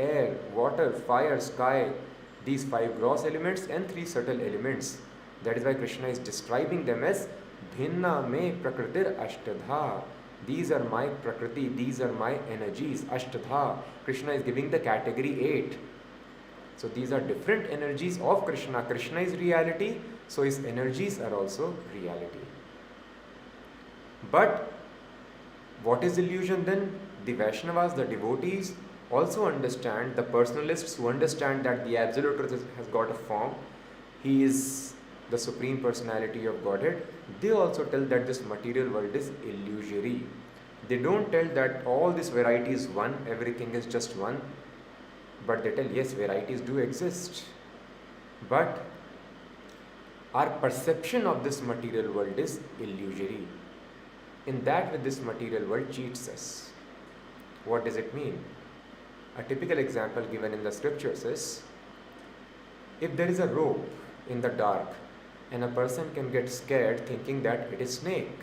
air, water, fire, sky, these 5 gross elements and 3 subtle elements. That is why Krishna is describing them as Bhinna me prakritir ashtadha. These are my prakriti, these are my energies, ashtadha. Krishna is giving the category 8. So these are different energies of Krishna. Krishna is reality, so his energies are also reality. But what is illusion then? The Vaishnavas, the devotees, also understand, the personalists who understand that the Absolute Truth has got a form, he is the Supreme Personality of Godhead, they also tell that this material world is illusory. They don't tell that all this variety is one, everything is just one, but they tell yes, varieties do exist. But our perception of this material world is illusory. In that way, this material world cheats us. What does it mean? A typical example given in the scriptures is, if there is a rope in the dark and a person can get scared thinking that it is snake.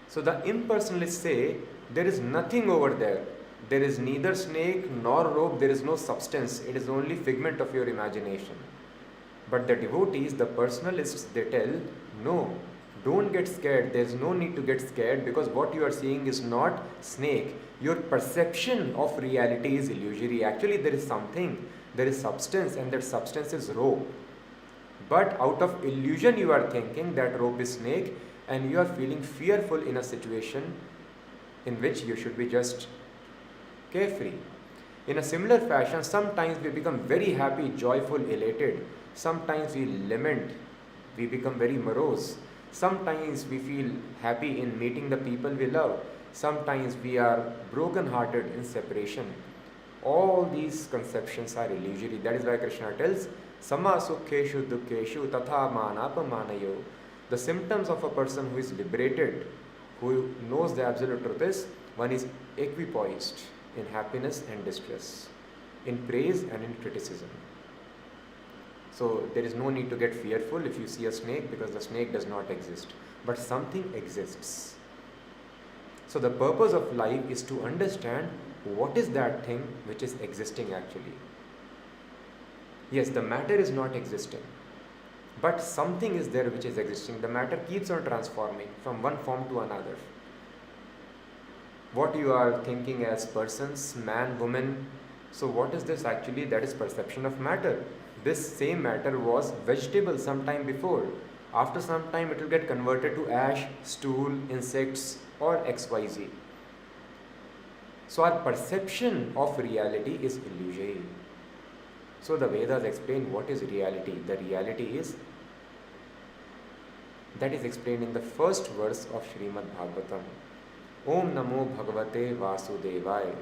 So the impersonalists say there is nothing over there. There is neither snake nor rope, there is no substance. It is only figment of your imagination. But the devotees, the personalists, they tell, no, don't get scared. There is no need to get scared because what you are seeing is not snake. Your perception of reality is illusory. Actually, there is something, there is substance, and that substance is rope. But out of illusion, you are thinking that rope is snake, and you are feeling fearful in a situation in which you should be just carefree. In a similar fashion, sometimes we become very happy, joyful, elated. Sometimes we lament, we become very morose. Sometimes we feel happy in meeting the people we love. Sometimes we are broken-hearted in separation. All these conceptions are illusory. That is why Krishna tells, Sama sukheshu dukkeshu tatha manapamanayo. The symptoms of a person who is liberated, who knows the absolute truth is, one is equipoised in happiness and distress, in praise and in criticism. So there is no need to get fearful if you see a snake, because the snake does not exist. But something exists. So the purpose of life is to understand what is that thing which is existing actually. Yes, the matter is not existing, but something is there which is existing. The matter keeps on transforming from one form to another. What you are thinking as persons, man, woman, so what is this actually? That is perception of matter. This same matter was vegetable some time before. After some time it will get converted to ash, stool, insects or XYZ. So our perception of reality is illusory. So the Vedas explain what is reality. The reality is, that is explained in the first verse of Srimad Bhagavatam. Om Namo Bhagavate Vasudevaya.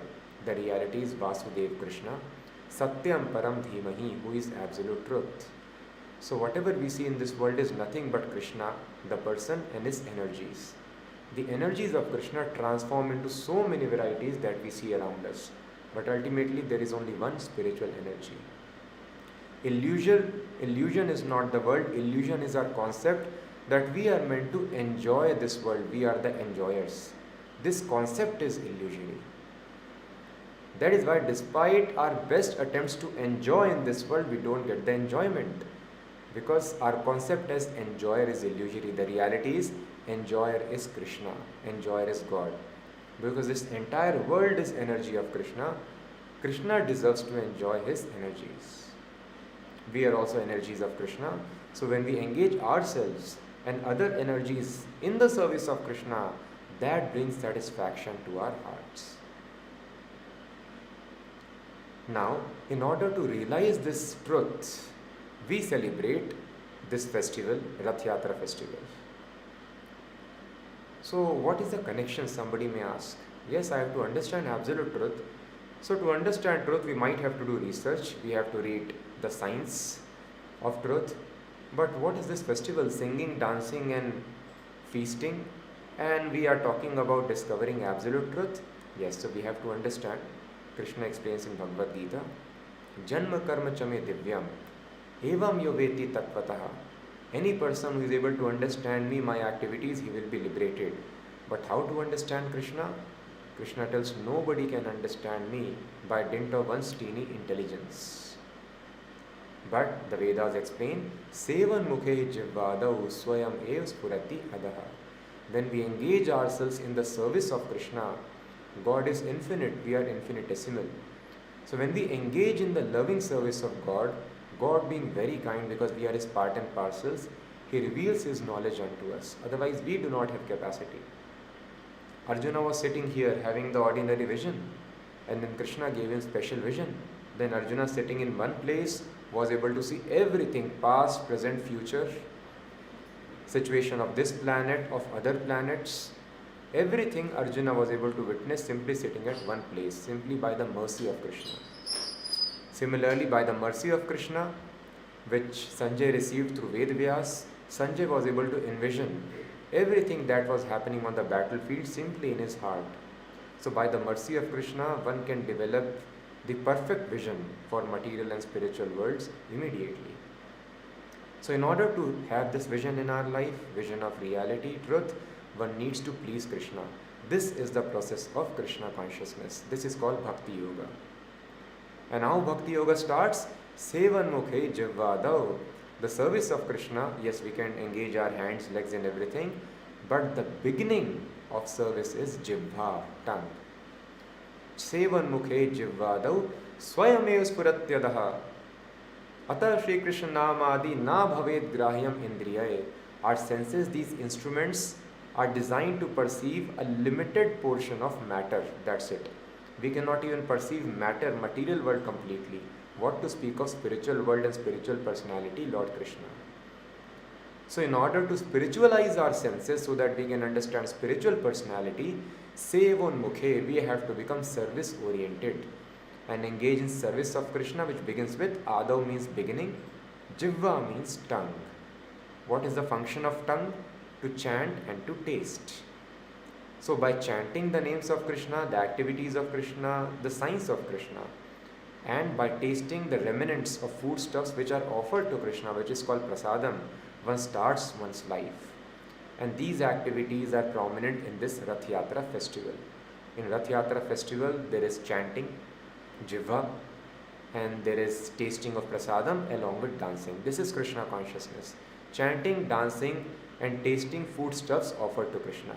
The reality is Vasudev Krishna. Satyam Param Dhimahi, who is absolute truth. So whatever we see in this world is nothing but Krishna, the person and his energies. The energies of Krishna transform into so many varieties that we see around us. But ultimately there is only one spiritual energy. Illusion is not the world. Illusion is our concept that we are meant to enjoy this world. We are the enjoyers. This concept is illusory. That is why despite our best attempts to enjoy in this world, we don't get the enjoyment. Because our concept as enjoyer is illusory. The reality is, enjoyer is Krishna. Enjoyer is God. Because this entire world is energy of Krishna. Krishna deserves to enjoy his energies. We are also energies of Krishna. So when we engage ourselves and other energies in the service of Krishna, that brings satisfaction to our hearts. Now, in order to realize this truth, we celebrate this festival, Rath Yatra festival. So, what is the connection, somebody may ask? Yes, I have to understand absolute truth. So, to understand truth, we might have to do research. We have to read the science of truth. But what is this festival? Singing, dancing and feasting? And we are talking about discovering absolute truth? Yes, so we have to understand. Krishna explains in Bhagavad Gita, Janma karma chame divyam, evam yoveti tattvataha. Any person who is able to understand me, my activities, he will be liberated. But how to understand Krishna? Krishna tells, nobody can understand me by dint of one's teeny intelligence. But the Vedas explain, Sevan mukhe jivvadau swayam ev spurati adaha. When we engage ourselves in the service of Krishna, God is infinite, we are infinitesimal. So when we engage in the loving service of God, God being very kind because we are His part and parcels, He reveals His knowledge unto us. Otherwise, we do not have capacity. Arjuna was sitting here having the ordinary vision, and then Krishna gave him special vision. Then Arjuna, sitting in one place, was able to see everything, past, present, future, situation of this planet, of other planets. Everything Arjuna was able to witness simply sitting at one place, simply by the mercy of Krishna. Similarly, by the mercy of Krishna, which Sanjay received through Ved Vyas, Sanjay was able to envision everything that was happening on the battlefield simply in his heart. So by the mercy of Krishna, one can develop the perfect vision for material and spiritual worlds immediately. So in order to have this vision in our life, vision of reality, truth, one needs to please Krishna. This is the process of Krishna consciousness. This is called Bhakti Yoga. And how Bhakti Yoga starts? Sevan mukhe jivvadau. The service of Krishna, yes, we can engage our hands, legs and everything, but the beginning of service is jivva, tongue. Sevan mukhe jivvadau swayamev spuratyadaha. Ata Shri Krishna namadi na bhaved grahyam indriyaye. Our senses, these instruments, are designed to perceive a limited portion of matter. That's it. We cannot even perceive matter, material world completely. What to speak of spiritual world and spiritual personality, Lord Krishna. So in order to spiritualize our senses so that we can understand spiritual personality, Sevon Mukhe, we have to become service oriented and engage in service of Krishna, which begins with Adav means beginning, Jivva means tongue. What is the function of tongue? To chant and to taste. So by chanting the names of Krishna, the activities of Krishna, the signs of Krishna, and by tasting the remnants of foodstuffs which are offered to Krishna, which is called prasadam, one starts one's life. And these activities are prominent in this Rath Yatra festival. In Rath Yatra festival, there is chanting, jivva, and there is tasting of prasadam along with dancing. This is Krishna consciousness. Chanting, dancing, and tasting foodstuffs offered to Krishna.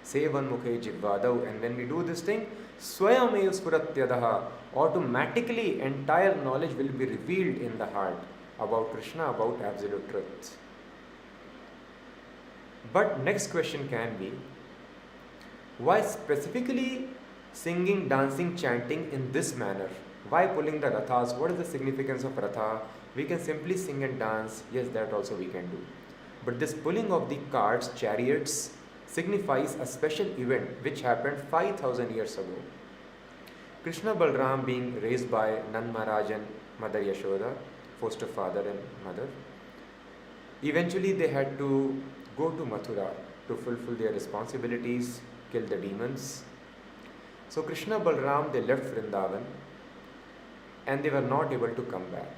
Sevan mukhe jivvadau. And when we do this thing, swayamev spuratyadaha, automatically entire knowledge will be revealed in the heart about Krishna, about absolute truth. But next question can be, why specifically singing, dancing, chanting in this manner? Why pulling the rathas? What is the significance of ratha? We can simply sing and dance. Yes, that also we can do. But this pulling of the carts, chariots, signifies a special event which happened 5,000 years ago. Krishna Balram being raised by Nand Maharaj and Mother Yashoda, foster father and mother, eventually they had to go to Mathura to fulfill their responsibilities, kill the demons. So Krishna Balram, they left Vrindavan and they were not able to come back.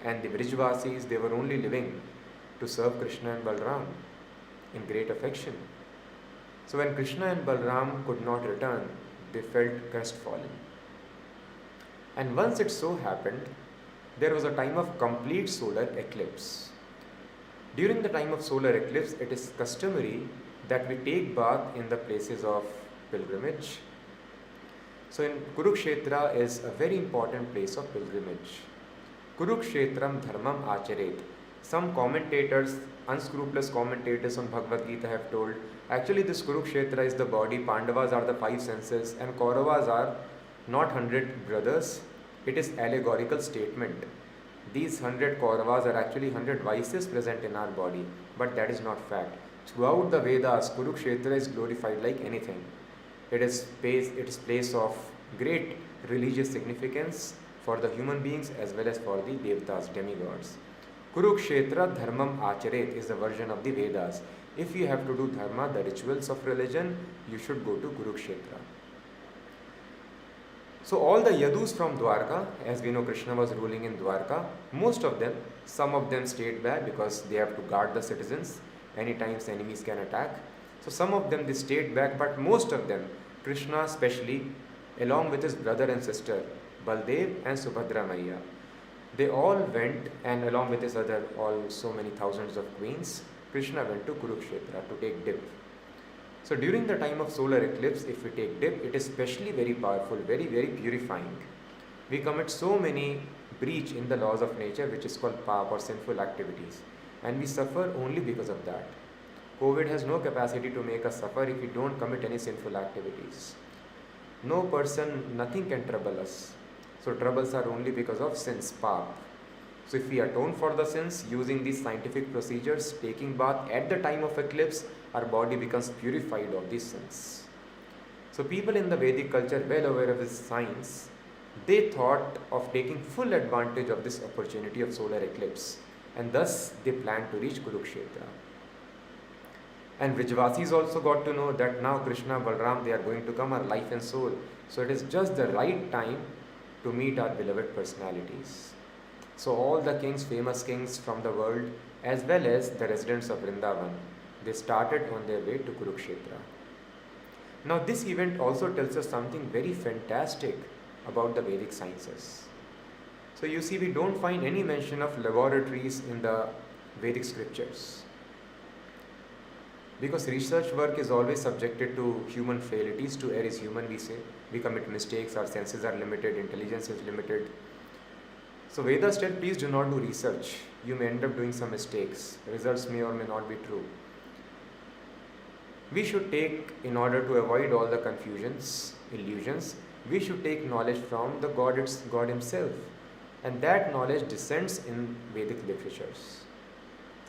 And the Vrijvasis, they were only living to serve Krishna and Balram in great affection. So when Krishna and Balram could not return, they felt crestfallen. And once it so happened, there was a time of complete solar eclipse. During the time of solar eclipse, it is customary that we take bath in the places of pilgrimage. So in Kurukshetra is a very important place of pilgrimage. Kurukshetram dharmam acharet. Some commentators, unscrupulous commentators on Bhagavad Gita have told, actually this Kurukshetra is the body, Pandavas are the five senses, and Kauravas are not 100 brothers. It is allegorical statement. These 100 Kauravas are actually 100 vices present in our body, but that is not fact. Throughout the Vedas, Kurukshetra is glorified like anything. It is place of great religious significance for the human beings as well as for the Devtas, demigods. Kurukshetra dharmam acharet is the version of the Vedas. If you have to do dharma, the rituals of religion, you should go to Kurukshetra. So all the Yadus from Dwarka, as we know Krishna was ruling in Dwarka, most of them, some of them stayed back because they have to guard the citizens. Anytime enemies can attack. So some of them they stayed back, but most of them, Krishna especially, along with his brother and sister, Baldev and Subhadradevi, they all went, and along with his other, all so many thousands of queens, Krishna went to Kurukshetra to take dip. So during the time of solar eclipse, if we take dip, it is especially very powerful, very, very purifying. We commit so many breach in the laws of nature, which is called pap or sinful activities, and we suffer only because of that. COVID has no capacity to make us suffer if we don't commit any sinful activities. No person, nothing can trouble us. So troubles are only because of sins, pap. So if we atone for the sins using these scientific procedures, taking bath at the time of eclipse, our body becomes purified of these sins. So people in the Vedic culture, well aware of this science, they thought of taking full advantage of this opportunity of solar eclipse, and thus they planned to reach Kurukshetra. And Vrijvasis also got to know that now Krishna, Balram, they are going to come, our life and soul. So it is just the right time to meet our beloved personalities. So all the kings, famous kings from the world, as well as the residents of Vrindavana, they started on their way to Kurukshetra. Now this event also tells us something very fantastic about the Vedic sciences. So you see, we don't find any mention of laboratories in the Vedic scriptures, because research work is always subjected to human frailties. To err is human, we say. We commit mistakes, our senses are limited, intelligence is limited. So Vedas tell, please do not do research. You may end up doing some mistakes. Results may or may not be true. We should take, in order to avoid all the confusions, illusions, we should take knowledge from the God himself. And that knowledge descends in Vedic literatures.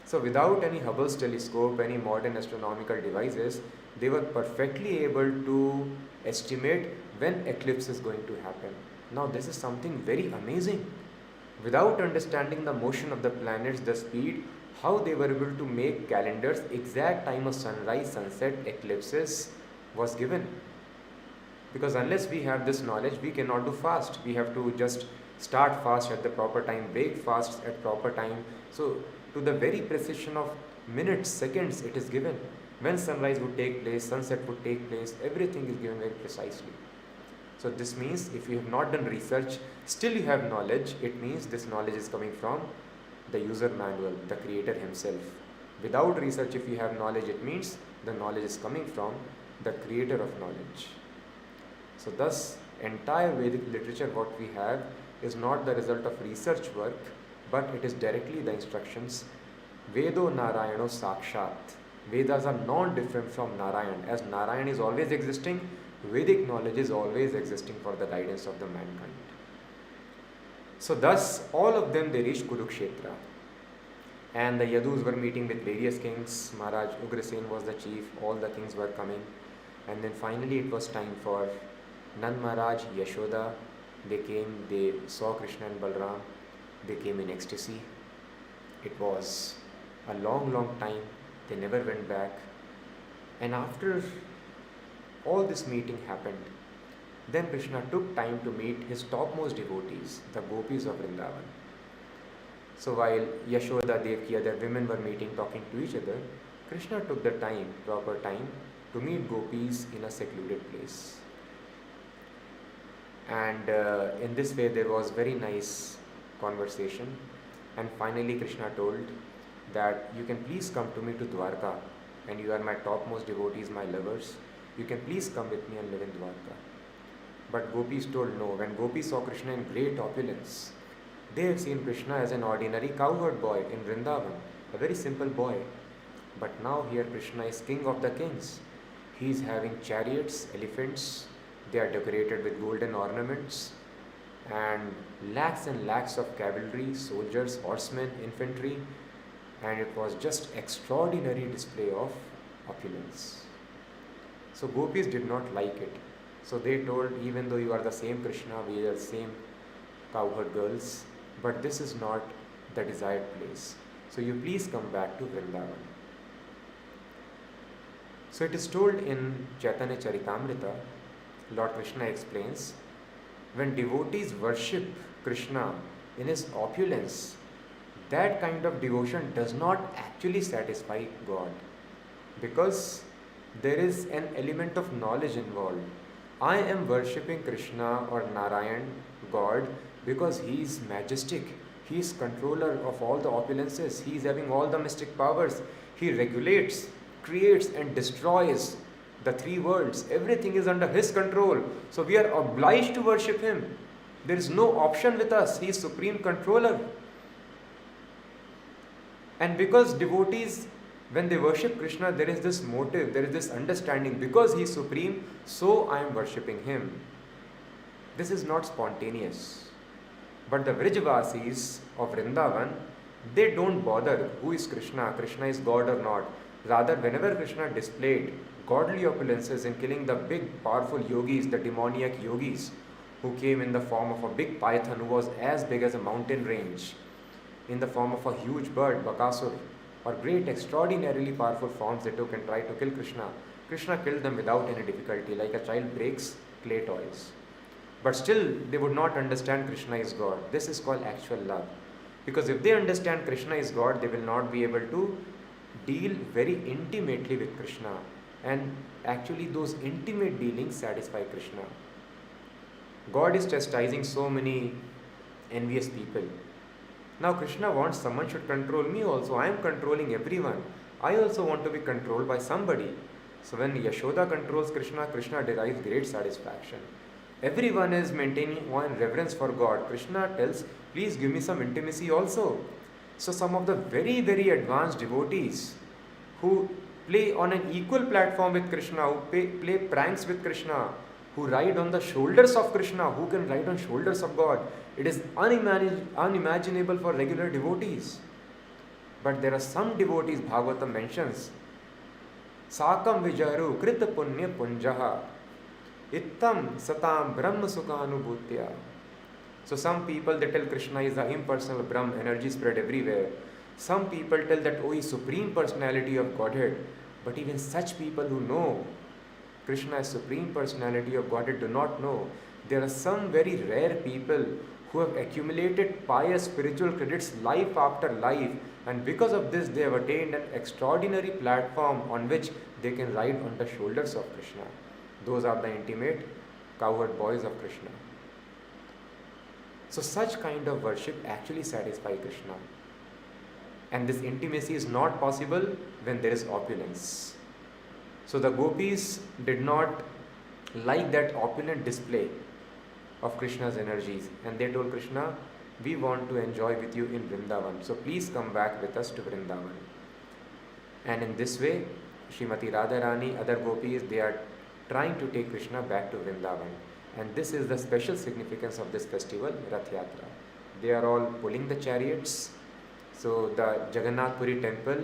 So without any Hubble's telescope, any modern astronomical devices, they were perfectly able to estimate when eclipse is going to happen. Now this is something very amazing. Without understanding the motion of the planets, the speed, how they were able to make calendars, exact time of sunrise, sunset, eclipses was given. Because unless we have this knowledge, we cannot do fast. We have to just start fast at the proper time, break fast at proper time. So to the very precision of minutes, seconds, it is given. When sunrise would take place, sunset would take place, everything is given very precisely. So this means if you have not done research, still you have knowledge, it means this knowledge is coming from the user manual, the creator himself. Without research, if you have knowledge, it means the knowledge is coming from the creator of knowledge. So thus, entire Vedic literature what we have is not the result of research work, but it is directly the instructions. Vedo Narayano Sakshat. Vedas are non-different from Narayan. As Narayan is always existing, Vedic knowledge is always existing for the guidance of the mankind. So thus, all of them, they reached Kurukshetra. And the Yadus were meeting with various kings. Maharaj Ugrasen was the chief. All the kings were coming. And then finally it was time for Nand Maharaj, Yashoda. They came, they saw Krishna and Balram. They came in ecstasy. It was a long, long time. They never went back. And after all this meeting happened, then Krishna took time to meet his topmost devotees, the gopis of Vrindavana. So while Yashoda, Devaki, other women were meeting, talking to each other, Krishna took the time, proper time, to meet gopis in a secluded place. And in this way there was very nice conversation. And finally Krishna told that you can please come to me to Dwarka, and you are my topmost devotees, my lovers. You can please come with me and live in Dwarka. But gopis told no. When gopis saw Krishna in great opulence, they have seen Krishna as an ordinary cowherd boy in Vrindavan, a very simple boy. But now here Krishna is king of the kings. He is having chariots, elephants, they are decorated with golden ornaments, and lakhs of cavalry, soldiers, horsemen, infantry, and it was just extraordinary display of opulence. So gopis did not like it. So they told, even though you are the same Krishna, we are the same cowherd girls, but this is not the desired place. So you please come back to Vrindavan. So it is told in Chaitanya Charitamrita, Lord Krishna explains, when devotees worship Krishna in his opulence, that kind of devotion does not actually satisfy God, because there is an element of knowledge involved. I am worshipping Krishna or Narayan, God, because He is majestic. He is controller of all the opulences. He is having all the mystic powers. He regulates, creates and destroys the three worlds. Everything is under His control. So we are obliged to worship Him. There is no option with us. He is supreme controller. And because devotees, when they worship Krishna, there is this motive, there is this understanding. Because He is supreme, so I am worshipping Him. This is not spontaneous. But the Vrijavasis of Vrindavan, they don't bother who is Krishna is God or not. Rather, whenever Krishna displayed godly opulences in killing the big powerful yogis, the demoniac yogis, who came in the form of a big python who was as big as a mountain range, in the form of a huge bird, Bakasur, or great extraordinarily powerful forms they took and tried to kill Krishna. Krishna killed them without any difficulty, like a child breaks clay toys. But still, they would not understand Krishna is God. This is called actual love. Because if they understand Krishna is God, they will not be able to deal very intimately with Krishna. And actually, those intimate dealings satisfy Krishna. God is chastising so many envious people. Now, Krishna wants someone should control me also. I am controlling everyone. I also want to be controlled by somebody. So when Yashoda controls Krishna, Krishna derives great satisfaction. Everyone is maintaining one reverence for God. Krishna tells, please give me some intimacy also. So some of the very, very advanced devotees who play on an equal platform with Krishna, who play pranks with Krishna, who ride on the shoulders of Krishna, who can ride on shoulders of God. It is unimaginable for regular devotees. But there are some devotees, Bhagavatam mentions, Sakam Vijaru Krita Punya Punjaha Ittam Satam Brahma Sukhanubhutya. So some people, they tell Krishna is the impersonal Brahm, energy spread everywhere. Some people tell that, oh, he is supreme personality of Godhead. But even such people who know Krishna is supreme personality of Godhead do not know. There are some very rare people who have accumulated pious spiritual credits life after life, and because of this they have attained an extraordinary platform on which they can ride on the shoulders of Krishna. Those are the intimate cowherd boys of Krishna. So such kind of worship actually satisfies Krishna. And this intimacy is not possible when there is opulence. So the gopis did not like that opulent display of Krishna's energies, and they told Krishna, we want to enjoy with you in Vrindavan, so please come back with us to Vrindavan. And in this way, Srimati Radharani, other gopis, they are trying to take Krishna back to Vrindavan. And this is the special significance of this festival, Rath Yatra. They are all pulling the chariots. So the Jagannatha Puri temple,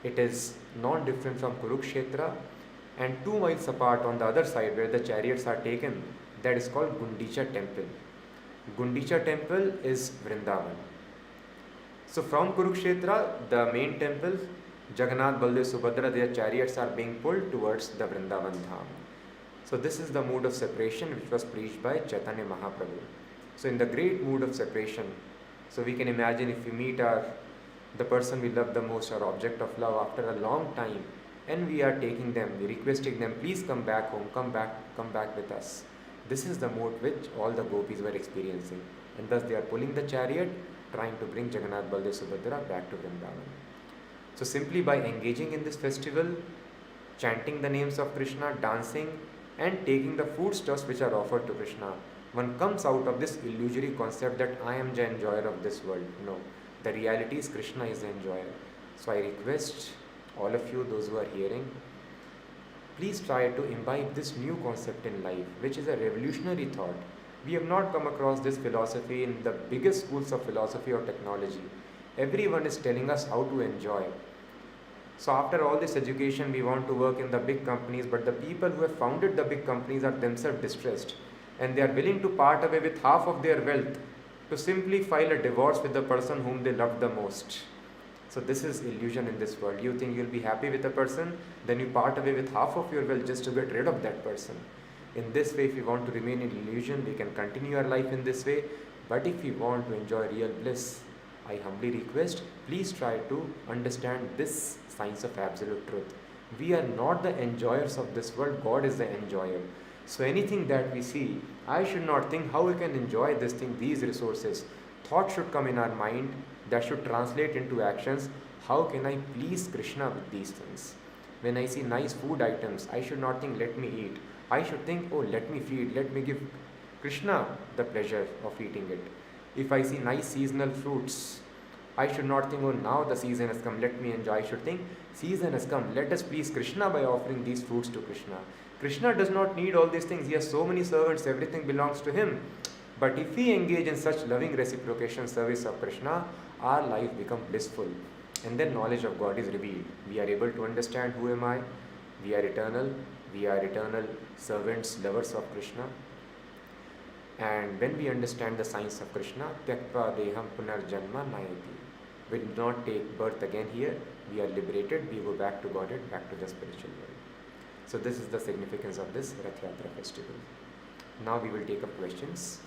it is not different from Kurukshetra, and 2 miles apart on the other side where the chariots are taken, that is called Gundicha Temple. Gundicha Temple is Vrindavan. So from Kurukshetra, the main temple, Jagannatha, Baladeva, Subhadra, their chariots are being pulled towards the Vrindavan Dham. So this is the mood of separation which was preached by Chaitanya Mahaprabhu. So in the great mood of separation, so we can imagine if we meet the person we love the most, our object of love, after a long time, and we are taking them, we requesting them, please come back home, come back with us. This is the mood which all the gopis were experiencing, and thus they are pulling the chariot, trying to bring Jagannath, Baladeva, Subhadra back to Vrindavan. So simply by engaging in this festival, chanting the names of Krishna, dancing, and taking the foodstuffs which are offered to Krishna, one comes out of this illusory concept that I am the enjoyer of this world. No, the reality is Krishna is the enjoyer. So I request all of you, those who are hearing, please try to imbibe this new concept in life, which is a revolutionary thought. We have not come across this philosophy in the biggest schools of philosophy or technology. Everyone is telling us how to enjoy. So after all this education, we want to work in the big companies, but the people who have founded the big companies are themselves distressed, and they are willing to part away with half of their wealth to simply file a divorce with the person whom they love the most. So this is illusion in this world. You think you'll be happy with a person, then you part away with half of your wealth just to get rid of that person. In this way, if we want to remain in illusion, we can continue our life in this way. But if we want to enjoy real bliss, I humbly request, please try to understand this science of absolute truth. We are not the enjoyers of this world, God is the enjoyer. So anything that we see, I should not think how we can enjoy this thing, these resources. Thought should come in our mind that should translate into actions. How can I please Krishna with these things? When I see nice food items, I should not think, let me eat. I should think, oh, let me feed, let me give Krishna the pleasure of eating it. If I see nice seasonal fruits, I should not think, oh, now the season has come, let me enjoy. I should think, season has come, let us please Krishna by offering these fruits to Krishna. Krishna does not need all these things. He has so many servants, everything belongs to him. But if we engage in such loving reciprocation service of Krishna, our life becomes blissful. And then knowledge of God is revealed. We are able to understand who am I. We are eternal. We are eternal servants, lovers of Krishna. And when we understand the science of Krishna, Tyaktva Deham Punarjanma Nayati. We do not take birth again here. We are liberated. We go back to Godhead, back to the spiritual world. So this is the significance of this Rath Yatra festival. Now we will take up questions.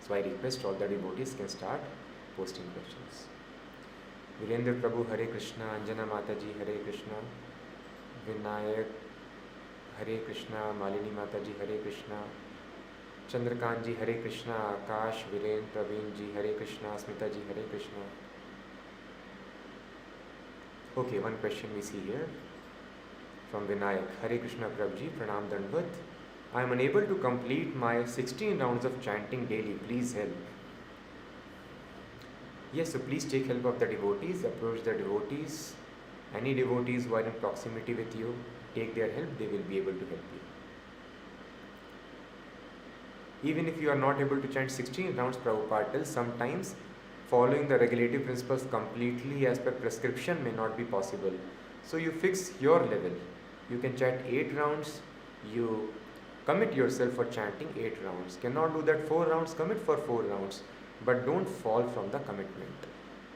So I request all the devotees can start posting questions. Virendra Prabhu, Hare Krishna. Anjana Mataji, Hare Krishna. Vinayak, Hare Krishna. Malini Mataji, Hare Krishna. Chandrakant ji, Hare Krishna. Akash, Viren, Praveen ji, Hare Krishna. Smita ji, Hare Krishna. Okay, one question we see here from Vinayak. Hare Krishna Prabhuji, Pranam Dandvat. I am unable to complete my 16 rounds of chanting daily. Please help. Yes, so please take help of the devotees. Approach the devotees. Any devotees who are in proximity with you, take their help. They will be able to help you. Even if you are not able to chant 16 rounds, Prabhupada tells, sometimes following the regulative principles completely as per prescription may not be possible. So you fix your level. You can chant 8 rounds. You commit yourself for chanting 8 rounds. Cannot do that 4 rounds, commit for 4 rounds. But don't fall from the commitment.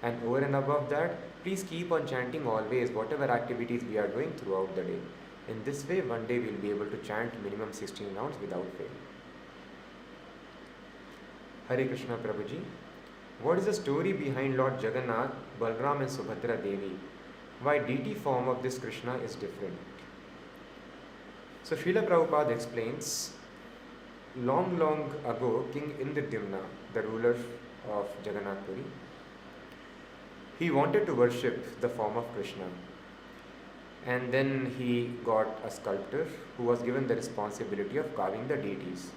And over and above that, please keep on chanting always, whatever activities we are doing throughout the day. In this way, one day we will be able to chant minimum 16 rounds without fail. Hare Krishna Prabhuji. What is the story behind Lord Jagannath, Balaram and Subhadradevi? Why deity form of this Krishna is different? So Srila Prabhupada explains, long ago, King Indradyumna, the ruler of Jagannath Puri, he wanted to worship the form of Krishna. And then he got a sculptor who was given the responsibility of carving the deities.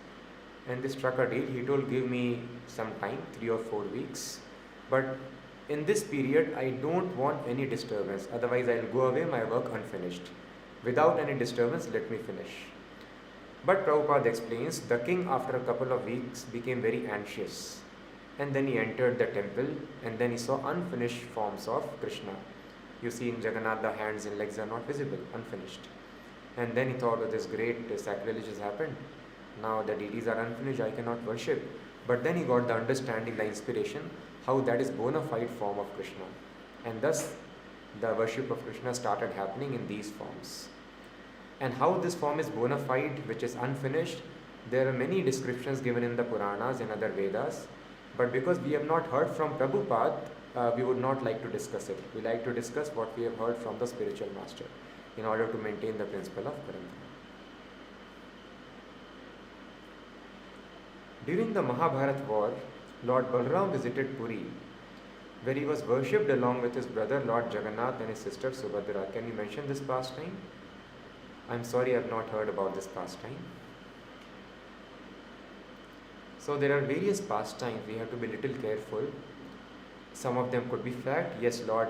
And they struck a deal. He told, give me some time, 3 or 4 weeks. But in this period, I don't want any disturbance. Otherwise, I will go away, my work unfinished. Without any disturbance, let me finish. But Prabhupada explains, the king after a couple of weeks became very anxious. And then he entered the temple and then he saw unfinished forms of Krishna. You see in Jagannath, the hands and legs are not visible, unfinished. And then he thought, oh, this great sacrilege has happened. Now the deities are unfinished, I cannot worship. But then he got the understanding, the inspiration, how that is bona fide form of Krishna. And thus the worship of Krishna started happening in these forms. And how this form is bona fide, which is unfinished, there are many descriptions given in the Puranas and other Vedas. But because we have not heard from Prabhupada, we would not like to discuss it. We like to discuss what we have heard from the spiritual master in order to maintain the principle of Parampara. During the Mahabharat war, Lord Balaram visited Puri, where he was worshipped along with his brother Lord Jagannath and his sister Subhadra. Can you mention this pastime? I'm sorry, I have not heard about this pastime. So there are various pastimes. We have to be little careful. Some of them could be fact. Yes, Lord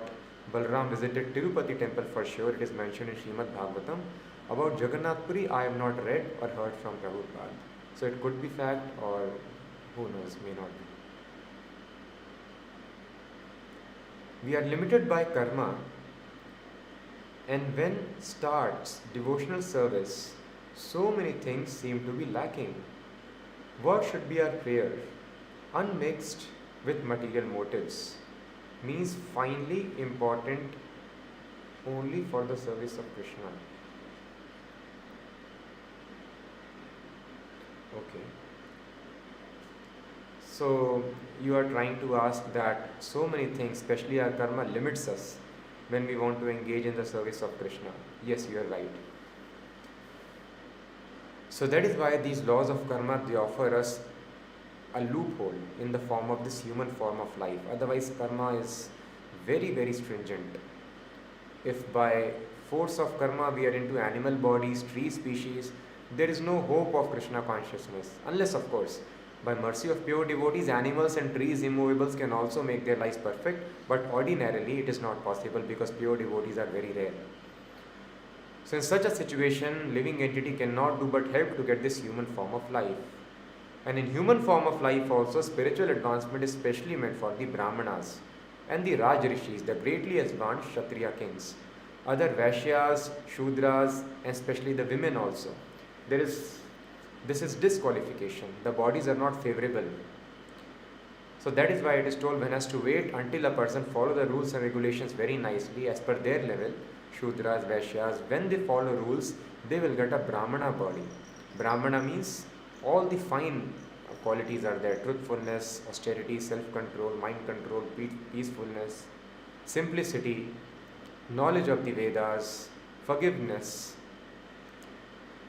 Balaram visited Tirupati temple for sure. It is mentioned in Srimad Bhagavatam. About Jagannath Puri, I have not read or heard from Prabhupada. So it could be fact or who knows, may not be. We are limited by karma, and when starts devotional service, so many things seem to be lacking. What should be our prayer? Unmixed with material motives means finally important only for the service of Krishna. Okay. So you are trying to ask that so many things, especially our karma, limits us when we want to engage in the service of Krishna. Yes, you are right. So that is why these laws of karma, they offer us a loophole in the form of this human form of life. Otherwise, karma is very, very stringent. If by force of karma we are into animal bodies, tree species, there is no hope of Krishna consciousness. Unless, of course, by mercy of pure devotees, animals and trees, immovables can also make their lives perfect, but ordinarily it is not possible because pure devotees are very rare. So in such a situation, living entity cannot do but help to get this human form of life. And in human form of life also, spiritual advancement is specially meant for the Brahmanas and the Raj Rishis, the greatly advanced Kshatriya kings. Other Vaishyas, Shudras, and especially the women also. This is disqualification. The bodies are not favorable. So that is why it is told one has to wait until a person follow the rules and regulations very nicely as per their level. Shudras, Vaishyas, when they follow rules, they will get a Brahmana body. Brahmana means all the fine qualities are there: truthfulness, austerity, self-control, mind control, peacefulness, simplicity, knowledge of the Vedas, forgiveness.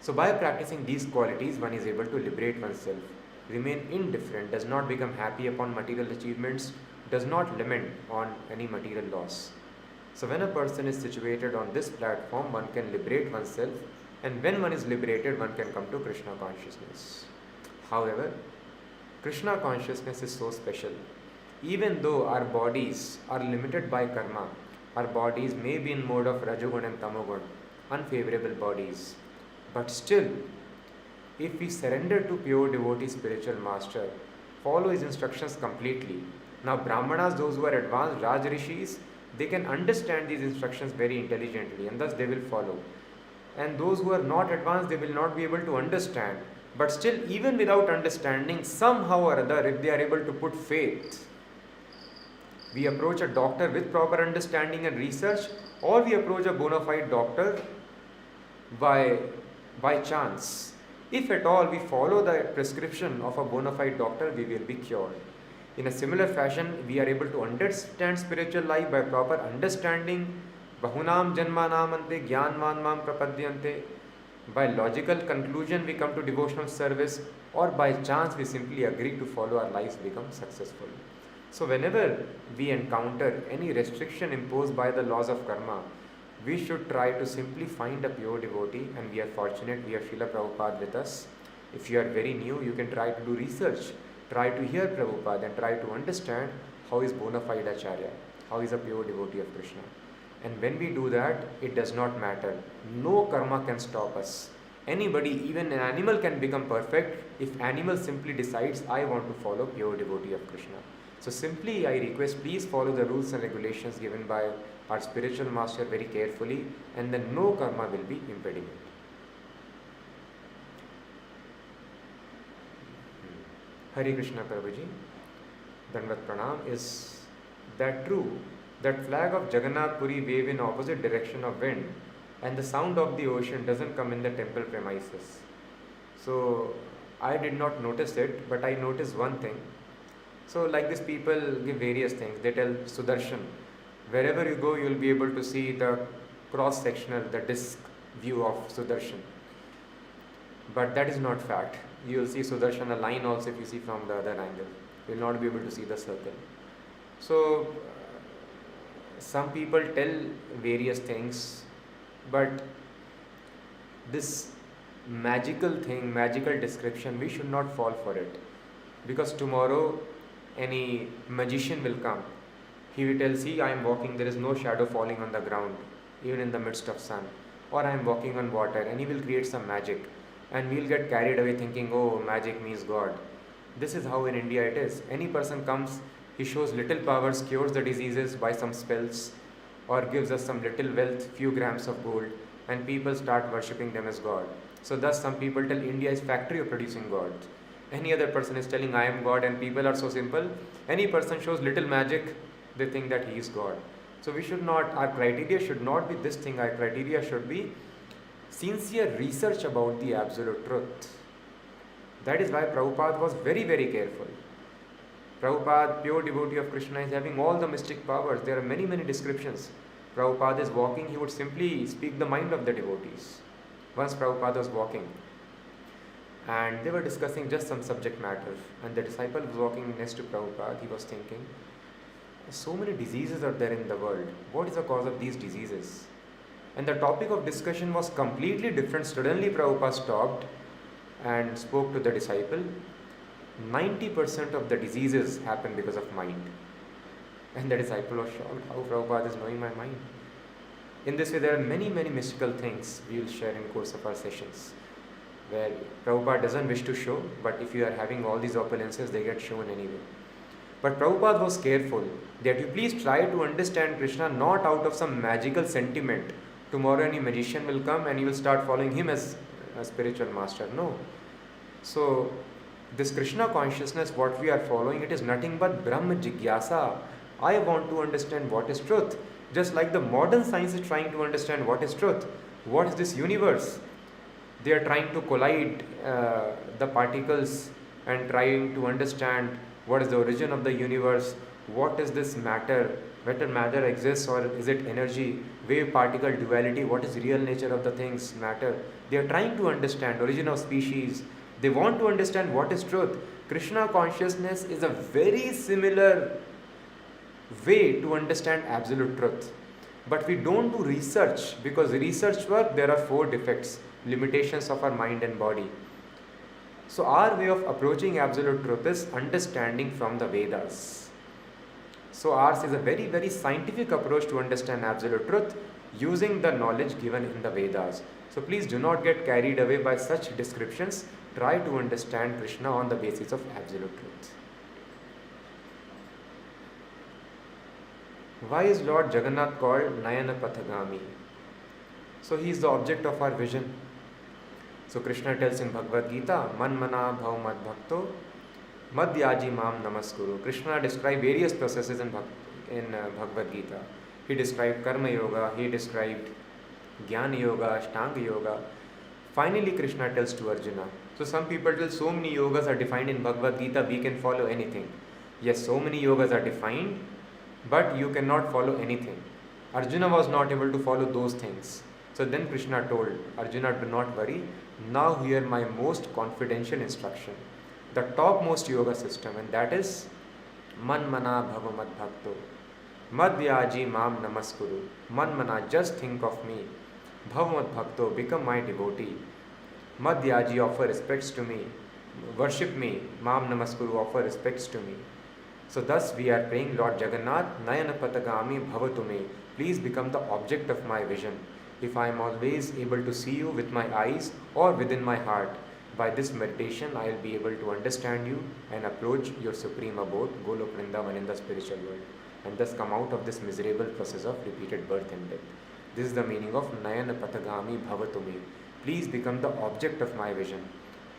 So by practicing these qualities, one is able to liberate oneself, remain indifferent, does not become happy upon material achievements, does not lament on any material loss. So when a person is situated on this platform, one can liberate oneself, and when one is liberated, one can come to Krishna consciousness. However, Krishna consciousness is so special. Even though our bodies are limited by karma, our bodies may be in mode of Rajogun and Tamogun, unfavorable bodies, but still, if we surrender to pure devotee spiritual master, follow his instructions completely. Now Brahmanas, those who are advanced Raj Rishis, they can understand these instructions very intelligently and thus they will follow. And those who are not advanced, they will not be able to understand. But still, even without understanding, somehow or other, if they are able to put faith, we approach a doctor with proper understanding and research, or we approach a bona fide doctor by chance. If at all we follow the prescription of a bona fide doctor, we will be cured. In a similar fashion, we are able to understand spiritual life by proper understanding. Bahunam janmanam ante jnanvan mam prapadyante. By logical conclusion, we come to devotional service, or by chance we simply agree to follow, our lives become successful. So whenever we encounter any restriction imposed by the laws of karma, we should try to simply find a pure devotee, and we are fortunate we have Srila Prabhupada with us. If you are very new, you can try to do research, try to hear Prabhupada and try to understand how is bona fide acharya, how is a pure devotee of Krishna. And when we do that, it does not matter. No karma can stop us. Anybody, even an animal, can become perfect if animal simply decides, I want to follow pure devotee of Krishna. So simply I request, please follow the rules and regulations given by our spiritual master very carefully, and then no karma will be impediment. Hare Krishna Prabhuji, Dandavat Pranam. Is that true? That flag of Jagannath Puri wave in opposite direction of wind, and the sound of the ocean doesn't come in the temple premises. So I did not notice it, but I noticed one thing. So like this, people give various things. They tell Sudarshan, wherever you go, you will be able to see the cross-sectional, the disc view of Sudarshan. But that is not fact. You will see Sudarshan, a line also, if you see from the other angle. You will not be able to see the circle. So some people tell various things, but this magical thing, magical description, we should not fall for it. Because tomorrow any magician will come. He will tell, see, I am walking, there is no shadow falling on the ground, even in the midst of sun. Or I am walking on water, and he will create some magic. And we will get carried away thinking, oh, magic means God. This is how in India it is. Any person comes, he shows little powers, cures the diseases by some spells, or gives us some little wealth, few grams of gold, and people start worshipping them as God. So thus some people tell India is factory of producing gods. Any other person is telling I am God, and people are so simple. Any person shows little magic, they think that he is God. So we should not, our criteria should not be this thing. Our criteria should be sincere research about the absolute truth. That is why Prabhupada was very, very careful. Prabhupada, pure devotee of Krishna, is having all the mystic powers. There are many, many descriptions. Prabhupada is walking, he would simply speak the mind of the devotees. Once Prabhupada was walking, and they were discussing just some subject matter. And the disciple was walking next to Prabhupada. He was thinking, so many diseases are there in the world. What is the cause of these diseases? And the topic of discussion was completely different. Suddenly Prabhupada stopped and spoke to the disciple. 90% of the diseases happen because of mind. And the disciple was shocked, how Prabhupada is knowing my mind. In this way, there are many mystical things we will share in course of our sessions, where Prabhupada doesn't wish to show, but if you are having all these opulences, they get shown anyway. But Prabhupada was careful that you please try to understand Krishna not out of some magical sentiment. Tomorrow any magician will come and you will start following him as a spiritual master. No. So this Krishna consciousness, what we are following, it is nothing but Brahma Jigyasa. I want to understand what is truth. Just like the modern science is trying to understand what is truth. What is this universe? They are trying to collide the particles and trying to understand what is the origin of the universe, what is this matter, whether matter exists or is it energy, wave particle duality, what is real nature of the things, matter. They are trying to understand origin of species. They want to understand what is truth. Krishna consciousness is a very similar way to understand absolute truth. But we don't do research, because research work, there are 4 defects, limitations of our mind and body. So our way of approaching absolute truth is understanding from the Vedas. So ours is a very scientific approach to understand absolute truth using the knowledge given in the Vedas. So please do not get carried away by such descriptions. Try to understand Krishna on the basis of absolute truth. Why is Lord Jagannath called Nayana Pathagami? So he is the object of our vision. So Krishna tells in Bhagavad Gita, Man mana bhav mad bhakto madhyaji mam namaskuru. Krishna described various processes in Bhagavad Gita. He described Karma Yoga, he described Jnana Yoga, Ashtanga Yoga. Finally Krishna tells to Arjuna. So some people tell so many yogas are defined in Bhagavad Gita, we can follow anything. Yes, so many yogas are defined, but you cannot follow anything. Arjuna was not able to follow those things. So then Krishna told Arjuna, do not worry. Now hear my most confidential instruction, the topmost yoga system, and that is Man mana bhava mad bhakto madhyaji mam namaskuru. Man mana, just think of me. Bhava mad bhakto, become my devotee. Madhyaji, offer respects to me. Worship me. Mam namaskuru, offer respects to me. So thus we are praying, Lord Jagannath, Nayana Patagami Bhavatu me. Please become the object of my vision. If I am always able to see you with my eyes or within my heart, by this meditation I will be able to understand you and approach your supreme abode, Golok Vrindavana, in the spiritual world, and thus come out of this miserable process of repeated birth and death. This is the meaning of Nayana Patagami Bhavatu me. Please become the object of my vision.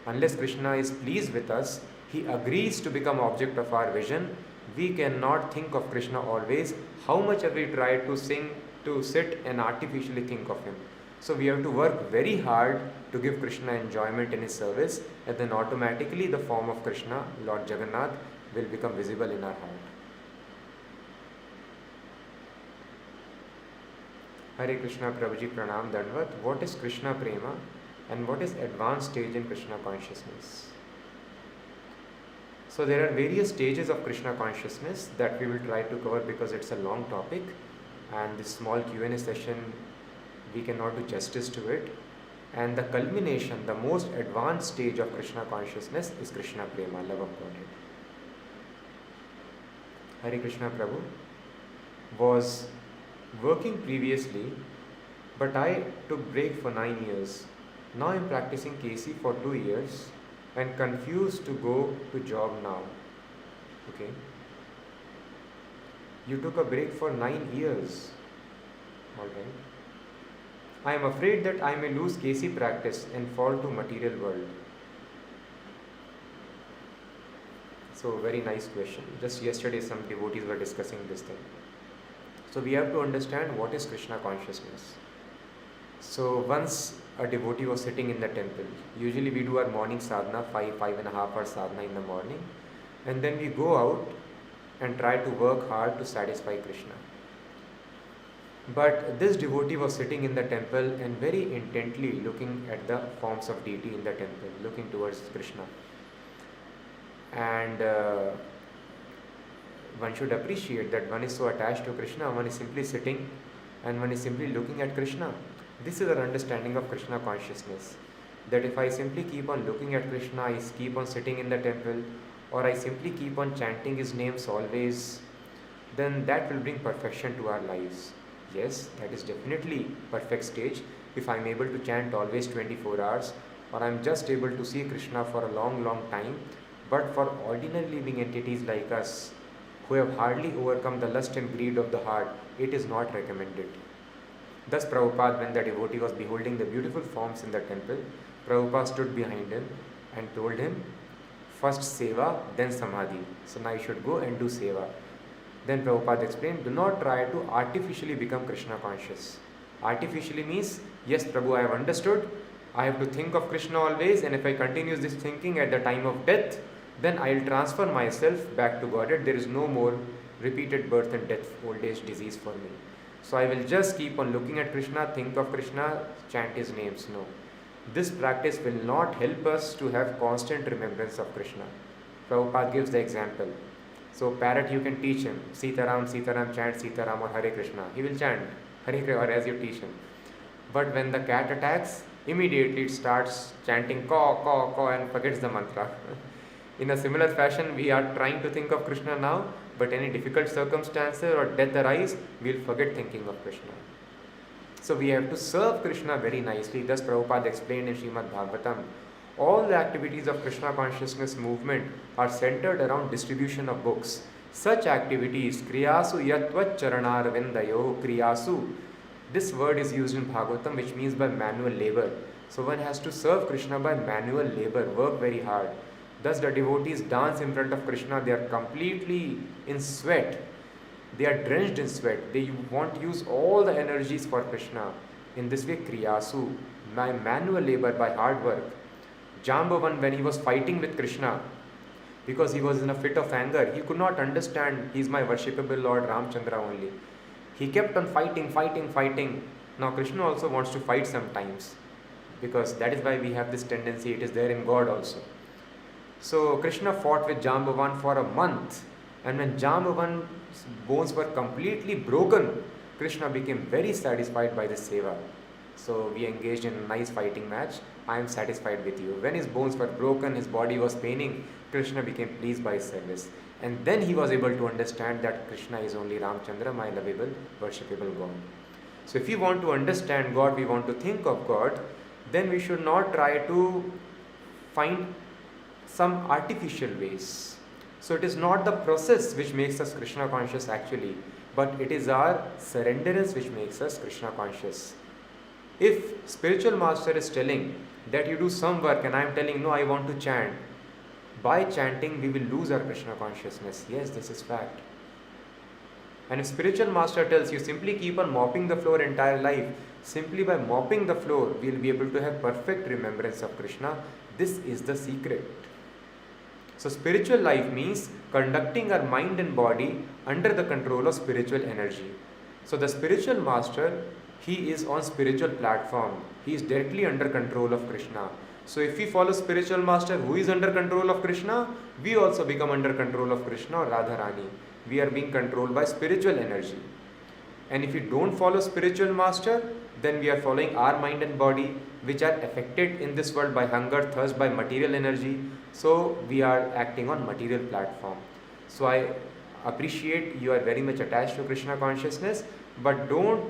Unless Krishna is pleased with us, he agrees to become object of our vision, we cannot think of Krishna always. How much have we tried to sit and artificially think of him? So we have to work very hard to give Krishna enjoyment in his service, and then automatically the form of Krishna, Lord Jagannath, will become visible in our heart. Hare Krishna, Prabhuji, Pranam, Dandvat. What is Krishna Prema and what is advanced stage in Krishna consciousness? So there are various stages of Krishna consciousness that we will try to cover because it's a long topic, and this small Q&A session, we cannot do justice to it. And the culmination, the most advanced stage of Krishna consciousness is Krishna Prema, love of Godhead. Hare Krishna Prabhu was working previously, but I took break for 9 years. Now I am practicing KC for 2 years and confused to go to job now. Okay. You took a break for 9 years. Alright. I am afraid that I may lose KC practice and fall to material world. So very nice question. Just yesterday some devotees were discussing this thing. So we have to understand what is Krishna consciousness. So once a devotee was sitting in the temple. Usually we do our morning sadhana, 5.5 hour sadhana in the morning, and then we go out and try to work hard to satisfy Krishna. But this devotee was sitting in the temple and very intently looking at the forms of deity in the temple, looking towards Krishna. And one should appreciate that one is so attached to Krishna, one is simply sitting and one is simply looking at Krishna. This is our understanding of Krishna consciousness. That if I simply keep on looking at Krishna, I keep on sitting in the temple, or I simply keep on chanting his names always, then that will bring perfection to our lives. Yes, that is definitely perfect stage. If I am able to chant always 24 hours, or I am just able to see Krishna for a long, long time, but for ordinary living entities like us, who have hardly overcome the lust and greed of the heart, it is not recommended. Thus Prabhupada, when the devotee was beholding the beautiful forms in the temple, Prabhupada stood behind him and told him, first seva, then samadhi. So now you should go and do seva. Then Prabhupada explained, do not try to artificially become Krishna conscious. Artificially means, yes Prabhu, I have understood, I have to think of Krishna always, and if I continue this thinking at the time of death, then I will transfer myself back to Godhead. There is no more repeated birth and death, old age, disease for me. So I will just keep on looking at Krishna, think of Krishna, chant his names. No. This practice will not help us to have constant remembrance of Krishna. Prabhupada gives the example. So parrot, you can teach him, Sitaram, Sitaram, chant Sitaram or Hare Krishna. He will chant Hare Krishna or as you teach him. But when the cat attacks, immediately it starts chanting caw, caw, caw and forgets the mantra. In a similar fashion, we are trying to think of Krishna now, but any difficult circumstances or death arise, we will forget thinking of Krishna. So we have to serve Krishna very nicely. Thus Prabhupada explained in Srimad Bhagavatam, all the activities of Krishna consciousness movement are centered around distribution of books. Such activities, kriyasu yatvat charanar vindayo kriyasu. This word is used in Bhagavatam, which means by manual labor. So one has to serve Krishna by manual labor, work very hard. Thus the devotees dance in front of Krishna, they are completely in sweat. They are drenched in sweat. They want to use all the energies for Krishna. In this way, kriyasu, by manual labor, by hard work. Jambavan, when he was fighting with Krishna, because he was in a fit of anger, he could not understand he is my worshipable Lord Ramchandra only. He kept on fighting. Now Krishna also wants to fight sometimes, because that is why we have this tendency, it is there in God also. So Krishna fought with Jambavan for a month, and when Jambavan's bones were completely broken, Krishna became very satisfied by this seva. So we engaged in a nice fighting match. I am satisfied with you. When his bones were broken, his body was paining, Krishna became pleased by his service. And then he was able to understand that Krishna is only Ramchandra, my lovable, worshipable God. So if we want to understand God, we want to think of God, then we should not try to find some artificial ways. So it is not the process which makes us Krishna conscious actually, but it is our surrenderance which makes us Krishna conscious. If spiritual master is telling that you do some work and I am telling no, I want to chant, by chanting we will lose our Krishna consciousness. Yes, this is fact. And if spiritual master tells you simply keep on mopping the floor entire life, simply by mopping the floor we will be able to have perfect remembrance of Krishna. This is the secret. So spiritual life means conducting our mind and body under the control of spiritual energy. So the spiritual master, he is on spiritual platform. He is directly under control of Krishna. So if we follow spiritual master who is under control of Krishna, we also become under control of Krishna or Radharani. We are being controlled by spiritual energy. And if we don't follow spiritual master, then we are following our mind and body, which are affected in this world by hunger, thirst, by material energy. So we are acting on material platform. So I appreciate you are very much attached to Krishna consciousness, but don't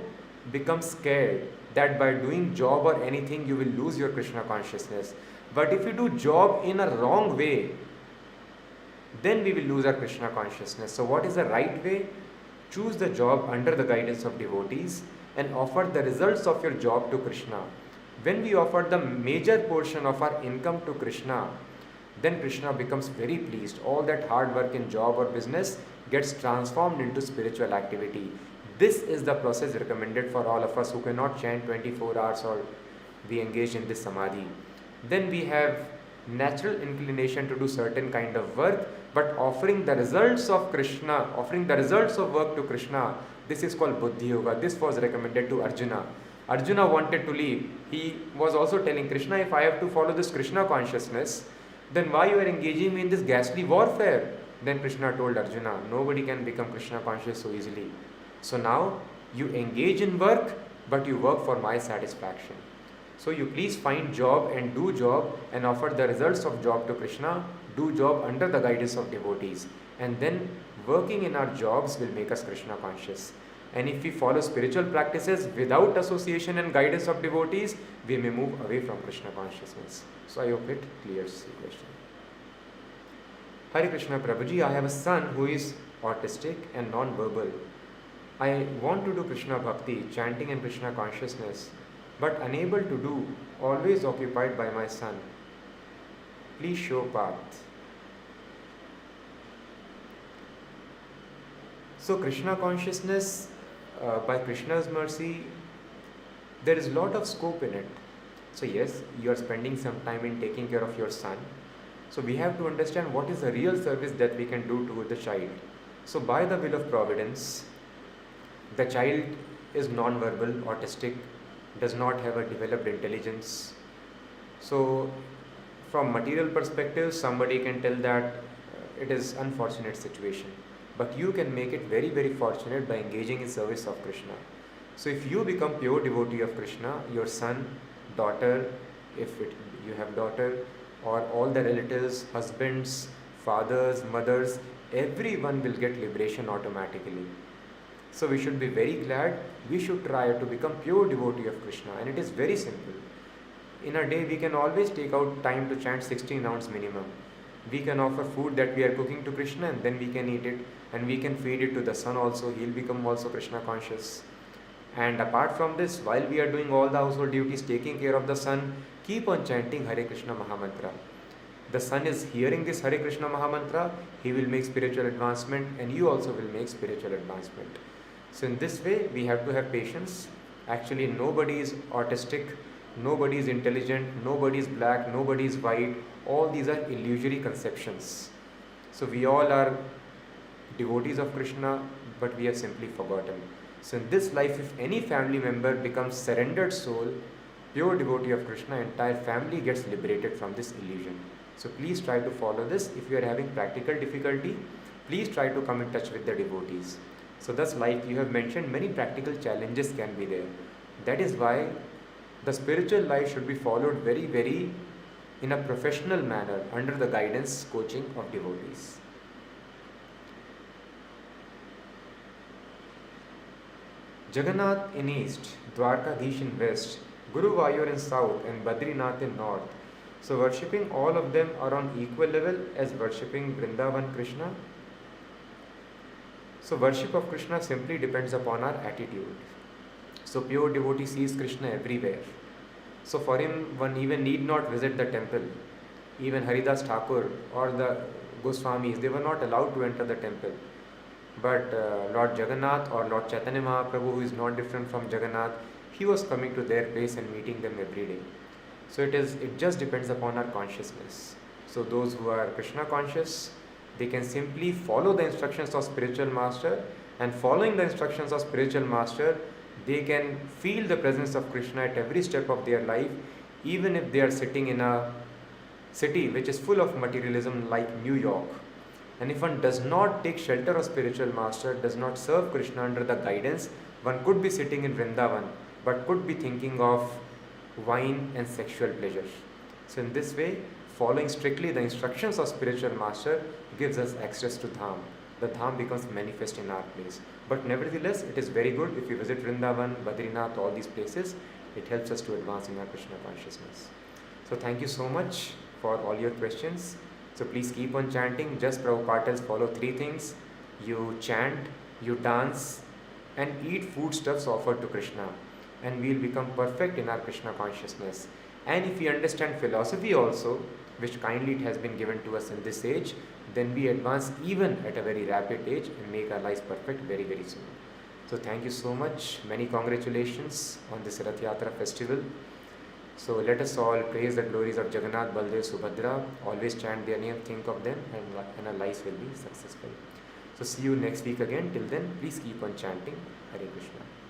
become scared that by doing job or anything you will lose your Krishna consciousness. But if you do job in a wrong way, then we will lose our Krishna consciousness. So what is the right way? Choose the job under the guidance of devotees and offer the results of your job to Krishna. When we offer the major portion of our income to Krishna, then Krishna becomes very pleased. All that hard work in job or business gets transformed into spiritual activity. This is the process recommended for all of us who cannot chant 24 hours or be engaged in this samadhi. Then we have natural inclination to do certain kind of work. But offering the results of Krishna, offering the results of work to Krishna, this is called Bhakti Yoga. This was recommended to Arjuna. Arjuna wanted to leave. He was also telling Krishna, if I have to follow this Krishna consciousness, then why you are engaging me in this ghastly warfare? Then Krishna told Arjuna, nobody can become Krishna conscious so easily. So now you engage in work, but you work for my satisfaction. So you please find job and do job and offer the results of job to Krishna. Do job under the guidance of devotees. And then working in our jobs will make us Krishna conscious. And if we follow spiritual practices without association and guidance of devotees, we may move away from Krishna consciousness. So I hope it clears the question. Hare Krishna Prabhuji, I have a son who is autistic and non-verbal. I want to do Krishna Bhakti, chanting and Krishna consciousness, but unable to do, always occupied by my son. Please show path. So Krishna consciousness, by Krishna's mercy, there is a lot of scope in it. So yes, you are spending some time in taking care of your son. So we have to understand what is the real service that we can do to the child. So by the will of Providence, the child is non-verbal, autistic, does not have a developed intelligence. So from material perspective, somebody can tell that it is unfortunate situation. But you can make it very, very fortunate by engaging in service of Krishna. So if you become pure devotee of Krishna, your son, daughter, you have daughter, or all the relatives, husbands, fathers, mothers, everyone will get liberation automatically. So we should be very glad. We should try to become pure devotee of Krishna, and it is very simple. In a day, we can always take out time to chant 16 rounds minimum. We can offer food that we are cooking to Krishna, and then we can eat it, and we can feed it to the son also. He'll become also Krishna conscious. And apart from this, while we are doing all the household duties, taking care of the son, keep on chanting Hare Krishna Mahamantra. The son is hearing this Hare Krishna Mahamantra, he will make spiritual advancement, and you also will make spiritual advancement. So in this way, we have to have patience. Actually, nobody is autistic, nobody is intelligent, nobody is black, nobody is white. All these are illusory conceptions. So we all are devotees of Krishna, but we have simply forgotten. So in this life, if any family member becomes surrendered soul, pure devotee of Krishna, entire family gets liberated from this illusion. So please try to follow this. If you are having practical difficulty, please try to come in touch with the devotees. So thus, like you have mentioned, many practical challenges can be there. That is why the spiritual life should be followed very, very in a professional manner under the guidance, coaching of devotees. Jagannath in east, Dwarka in west, Guru Vayur in south, and Badrinath in north. So worshipping all of them are on equal level as worshipping Vrindavana Krishna. So worship of Krishna simply depends upon our attitude. So pure devotee sees Krishna everywhere. So for him, one even need not visit the temple. Even Haridas Thakur or the Goswamis, they were not allowed to enter the temple. But Lord Jagannath or Lord Chaitanya Mahaprabhu, who is not different from Jagannath, he was coming to their place and meeting them every day. So it just depends upon our consciousness. So those who are Krishna conscious, they can simply follow the instructions of spiritual master, and following the instructions of spiritual master, they can feel the presence of Krishna at every step of their life, even if they are sitting in a city which is full of materialism like New York. And if one does not take shelter of spiritual master, does not serve Krishna under the guidance, one could be sitting in Vrindavan, but could be thinking of wine and sexual pleasure. So in this way, following strictly the instructions of spiritual master gives us access to Dham. The Dham becomes manifest in our place. But nevertheless, it is very good if we visit Vrindavan, Badrinath, all these places. It helps us to advance in our Krishna consciousness. So thank you so much for all your questions. So please keep on chanting. Just Prabhupada tells follow 3 things. You chant, you dance, and eat foodstuffs offered to Krishna. And we will become perfect in our Krishna consciousness. And if we understand philosophy also, which kindly it has been given to us in this age, then we advance even at a very rapid age and make our lives perfect very, very soon. So thank you so much. Many congratulations on this Rath Yatra festival. So let us all praise the glories of Jagannath, Baladev, Subhadra, always chant their name, think of them, and our lives will be successful. So see you next week again. Till then, please keep on chanting. Hare Krishna.